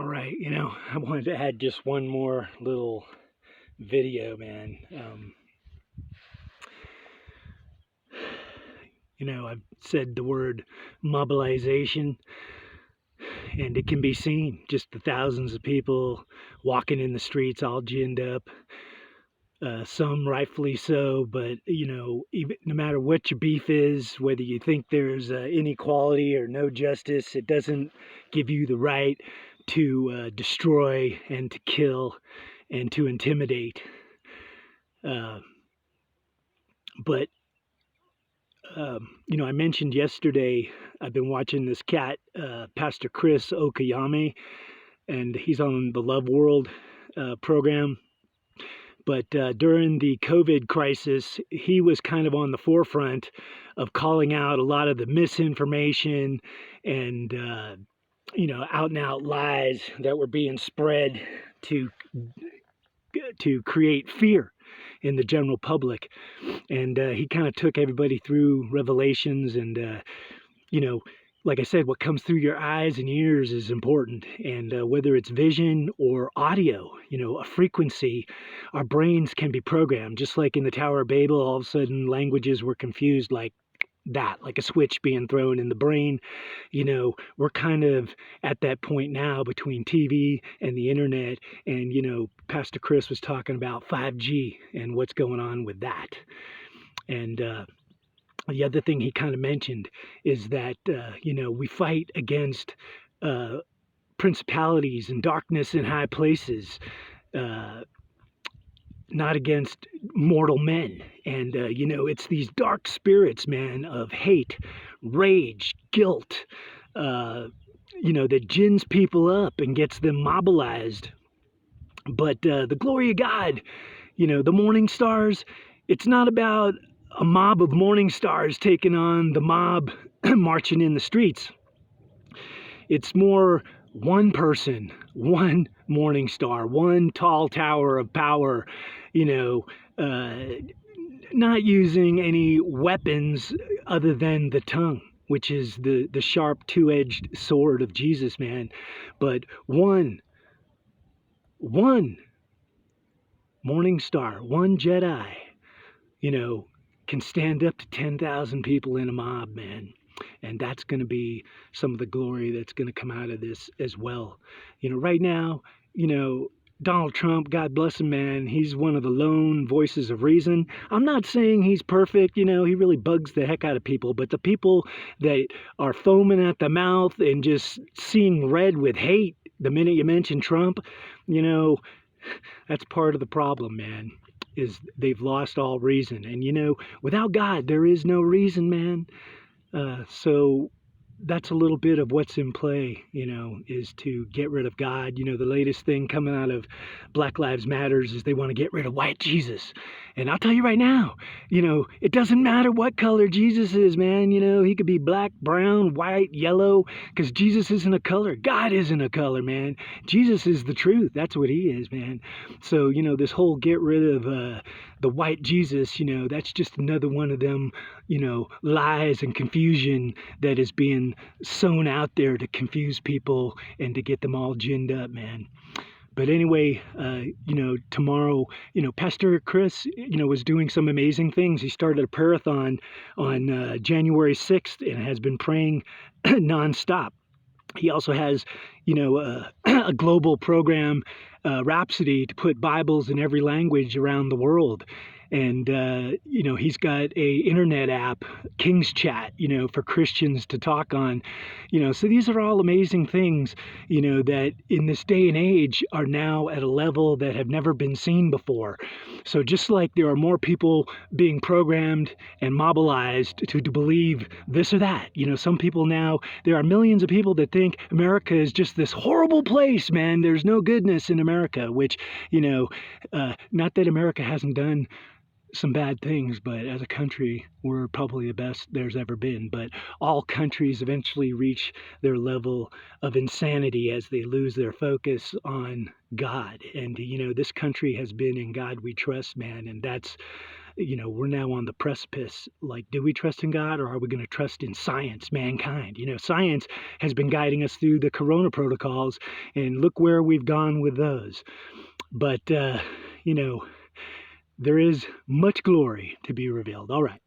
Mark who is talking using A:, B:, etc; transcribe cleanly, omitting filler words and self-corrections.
A: right, I wanted to add just one more little video, man. I've said the word mobilization, and it can be seen. Just the thousands of people walking in the streets, all ginned up. Some rightfully so, but even no matter what your beef is, whether you think there's inequality or no justice, it doesn't give you the right to destroy and to kill and to intimidate. Uh, but I mentioned yesterday I've been watching this cat, Pastor Chris Okayame, and he's on the Love World program. But during the COVID crisis, he was kind of on the forefront of calling out a lot of the misinformation and, out and out lies that were being spread to create fear in the general public. And he kind of took everybody through Revelations and, like I said, what comes through your eyes and ears is important. And whether it's vision or audio, a frequency, our brains can be programmed. Just like in the Tower of Babel, all of a sudden languages were confused like that, like a switch being thrown in the brain. We're kind of at that point now between TV and the internet. And, Pastor Chris was talking about 5G and what's going on with that. And, the other thing he kind of mentioned is that, we fight against principalities and darkness in high places, not against mortal men. And, it's these dark spirits, man, of hate, rage, guilt, that gins people up and gets them mobilized. But the glory of God, the morning stars, it's not about a mob of morning stars taking on the mob marching in the streets. It's more one person, one morning star, one tall tower of power, not using any weapons other than the tongue, which is the sharp two-edged sword of Jesus, man. But one morning star, one Jedi, can stand up to 10,000 people in a mob, man. And that's going to be some of the glory that's going to come out of this as well. Right now, Donald Trump, God bless him, man, he's one of the lone voices of reason. I'm not saying he's perfect, he really bugs the heck out of people, but the people that are foaming at the mouth and just seeing red with hate the minute you mention Trump, that's part of the problem, man, is they've lost all reason. And, without God, there is no reason, man. So that's a little bit of what's in play, is to get rid of God. The latest thing coming out of Black Lives Matters is they want to get rid of white Jesus. And I'll tell you right now, it doesn't matter what color Jesus is, man. He could be black, brown, white, yellow, because Jesus isn't a color. God isn't a color, man. Jesus is the truth. That's what he is, man. So, this whole get rid of the white Jesus, that's just another one of them, lies and confusion that is being sown out there to confuse people and to get them all ginned up, man. But anyway, tomorrow, Pastor Chris, was doing some amazing things. He started a prayer-a-thon on January 6th and has been praying nonstop. He also has, a global program, Rhapsody, to put Bibles in every language around the world. And, he's got a internet app, King's Chat, for Christians to talk on, so these are all amazing things, that in this day and age are now at a level that have never been seen before. So just like there are more people being programmed and mobilized to believe this or that, some people now, there are millions of people that think America is just this horrible place, man. There's no goodness in America, which, not that America hasn't done some bad things, but as a country, we're probably the best there's ever been. But all countries eventually reach their level of insanity as they lose their focus on God. And, this country has been in God we trust, man. And that's, we're now on the precipice. Like, do we trust in God, or are we going to trust in science, mankind? Science has been guiding us through the corona protocols, and look where we've gone with those. But, there is much glory to be revealed. All right.